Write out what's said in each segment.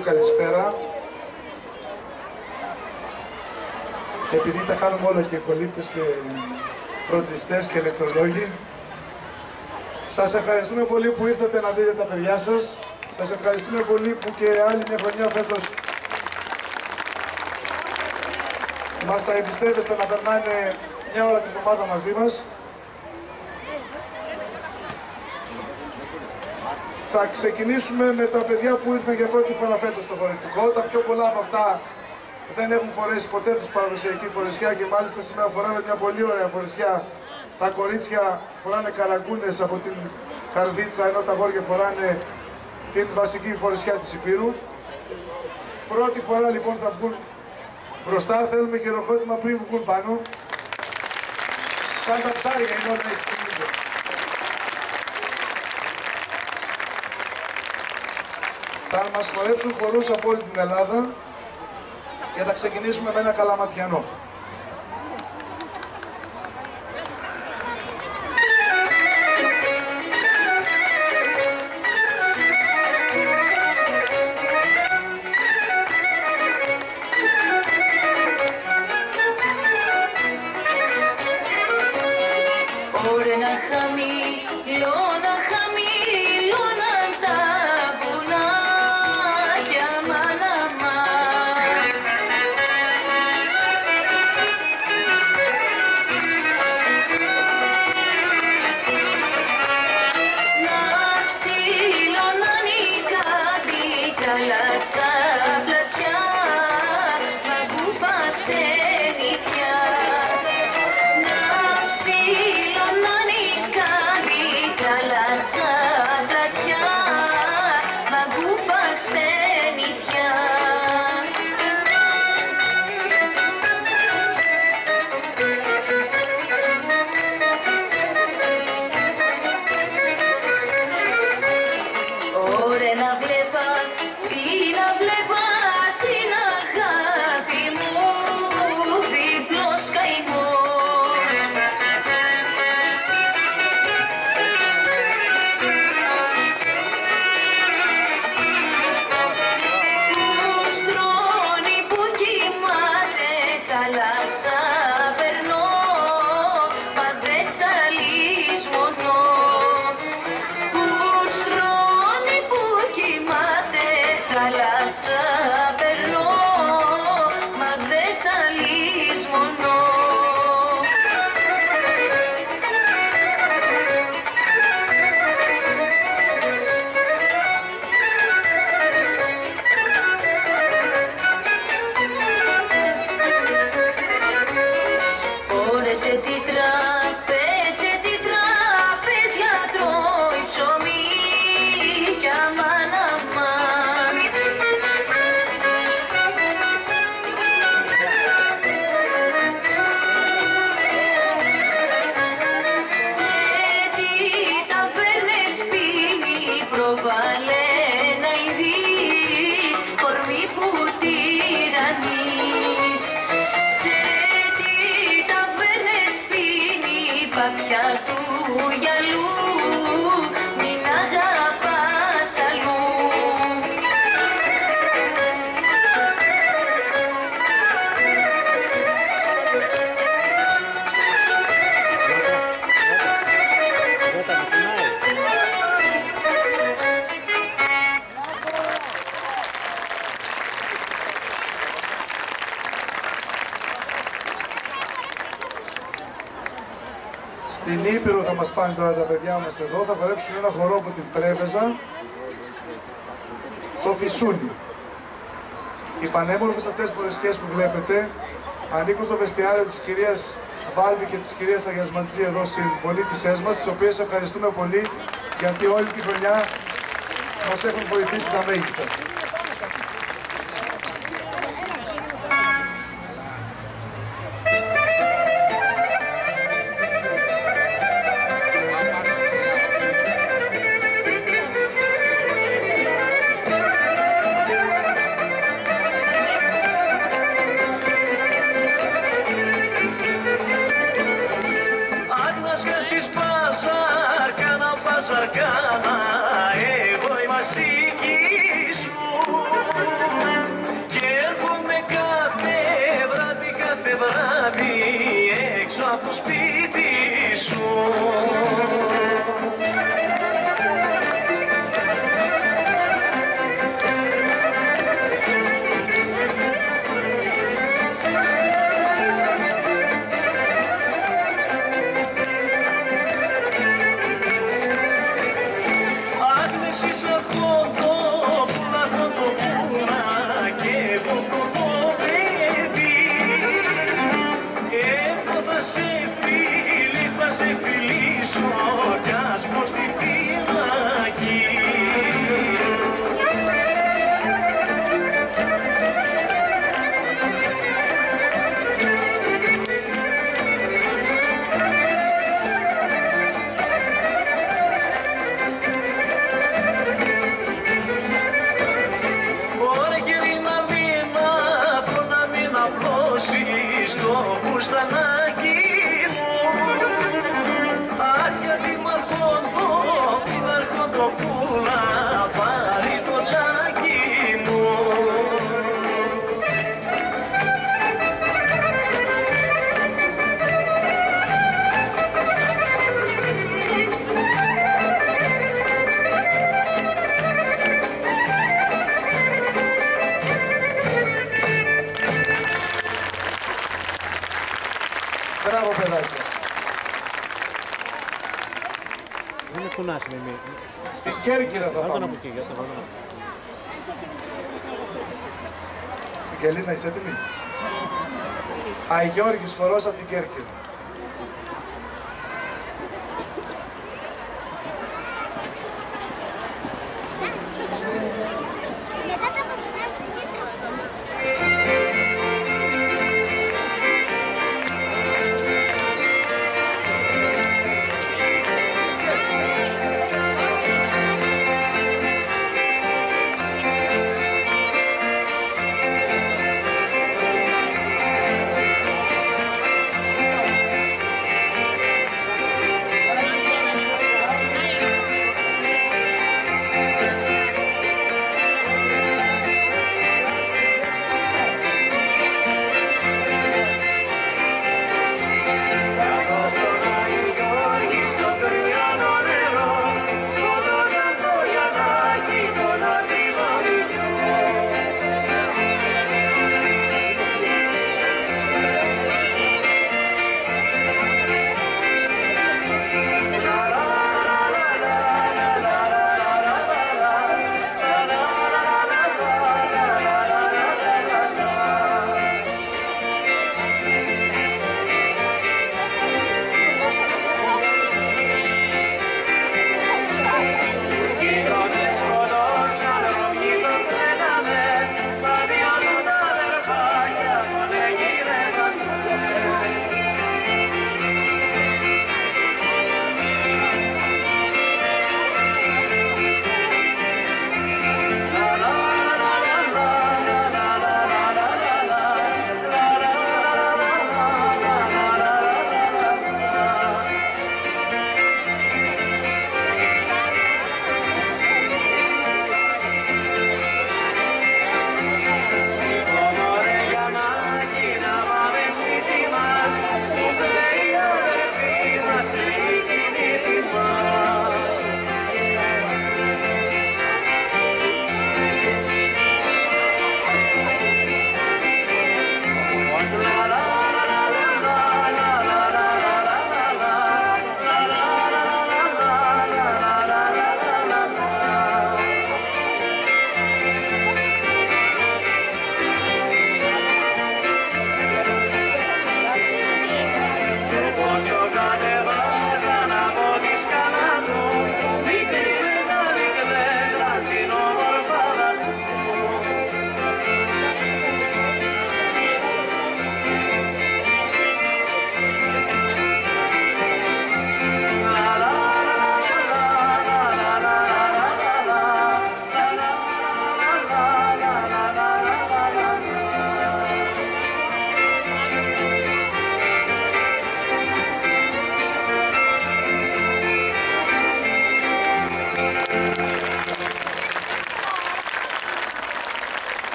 Σπύρου, καλησπέρα. Επειδή τα κάνουμε όλα και κολλήπτες και φροντιστές και ηλεκτρολόγοι, σας ευχαριστούμε πολύ που ήρθατε να δείτε τα παιδιά σας. Σας ευχαριστούμε πολύ που και άλλη μια χρονιά φέτος μας τα εμπιστεύεστε να περνάνε μια ώρα την εβδομάδα μαζί μας. Θα ξεκινήσουμε με τα παιδιά που ήρθαν για πρώτη φορά φέτος στο χορευτικό. Τα πιο πολλά από αυτά δεν έχουν φορέσει ποτέ τους παραδοσιακή φορεσιά και μάλιστα σήμερα φοράνε μια πολύ ωραία φορεσιά. Τα κορίτσια φοράνε καραγκούνες από την καρδίτσα, ενώ τα αγόρια φοράνε την βασική φορεσιά της Υπήρου. Πρώτη φορά λοιπόν θα βγουν μπροστά, θέλουμε χειροκρότημα πριν βγουν πάνω. Σαν τα ψάρια είναι όλα έτσι κινούνται. Θα μας χορέψουν χορούς από όλη την Ελλάδα και θα ξεκινήσουμε με ένα καλαματιανό. Στην Ήπειρο θα μας πάνε τώρα τα παιδιά μας εδώ, θα χορέψουμε ένα χορό από την Πρέβεζα, το Φυσούνι. Οι πανέμορφες αυτές φορεσιές που βλέπετε ανήκουν στο βεστιάριο της κυρίας Βάλβη και της κυρίας Αγιασμαντζή εδώ στις συμπολίτησές μας, τις οποίες ευχαριστούμε πολύ γιατί όλη τη χρονιά μας έχουν βοηθήσει τα μέγιστα. Κάνα, εγώ είμαι αστική σου. παιδάκια. Δεν με κουνάσουμε εμείς. Στην Κέρκυρα θα πάμε. Μικελίνα, είσαι έτοιμη? Αγιώργης, χορός από την Κέρκυρα.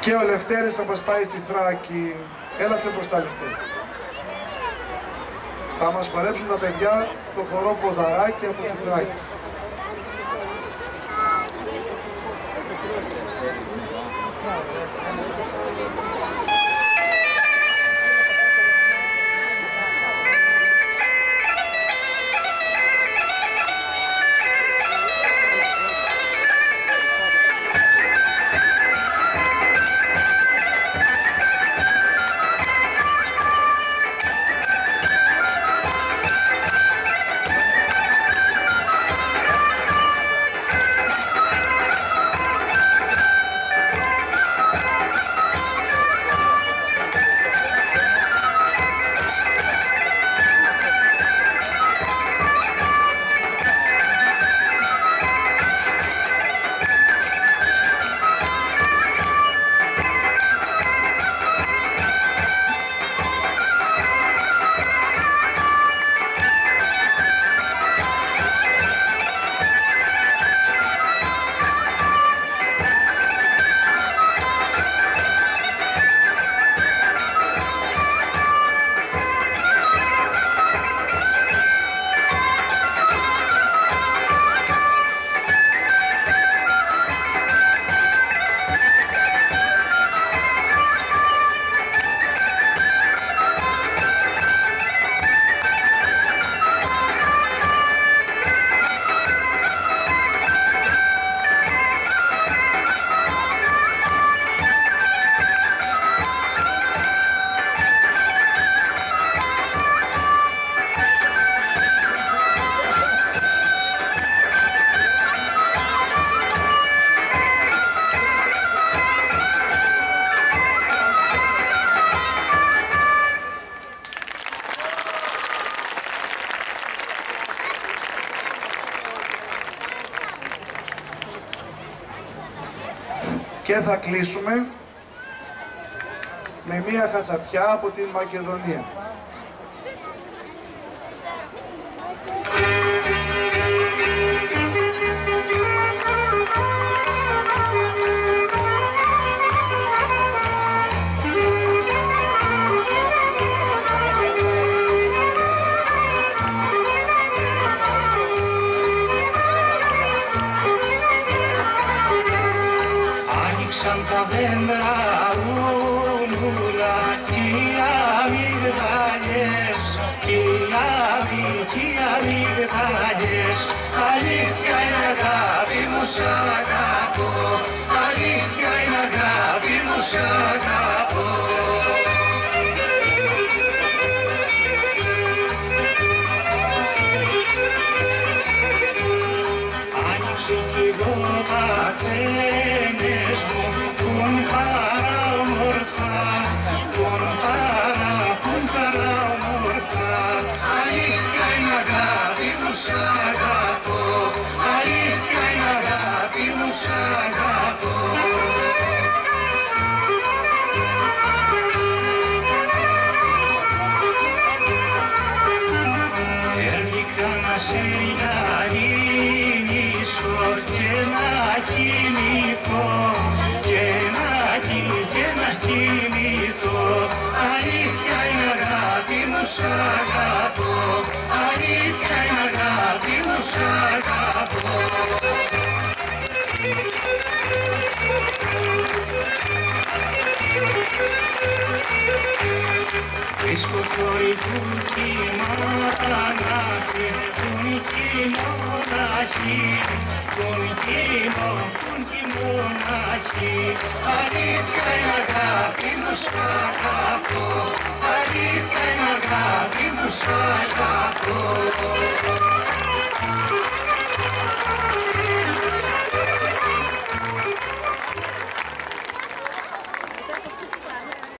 Και ο Λευτέρης θα μας πάει στη Θράκη. Έλα πιο μπροστά, Λευτέρη. Θα μας χορέψουν τα παιδιά το χορό Ποδαράκι από τη Θράκη. Και θα κλείσουμε με μία χασαπιά από την Μακεδονία. Τα δέντρα ούμουλα κι οι αμυγδαλιές, κι οι αμυγδαλιές. Αλήθεια είναι αγάπη μου σ' αγαπώ, αλήθεια είναι αγάπη μου σ' αγαπώ. Άνοιξε κι εγώ τα τσένες μου, πουν παραόμορφα, πουν παραόμορφα. Αλήθεια είναι αγάπη μου σ' αγαπώ, αλήθεια είναι αγάπη μου σ' αγαπώ. Έρχηκα να σε λυνήσω και να κοιμηθώ, και να κοιμηθώ. Αλήθεια είναι αγάπη μου σ' αγαπώ, αλήθεια είναι αγάπη μου σ' αγαπώ. Βρίσκω χωρικού κοιμάναχη, πουν κοιμώναχη, πουν κοιμώναχη. Αλήθεια είναι αγάπη μου σ' αγαπώ, αλήθεια είναι αγάπη μου σ' αγαπώ.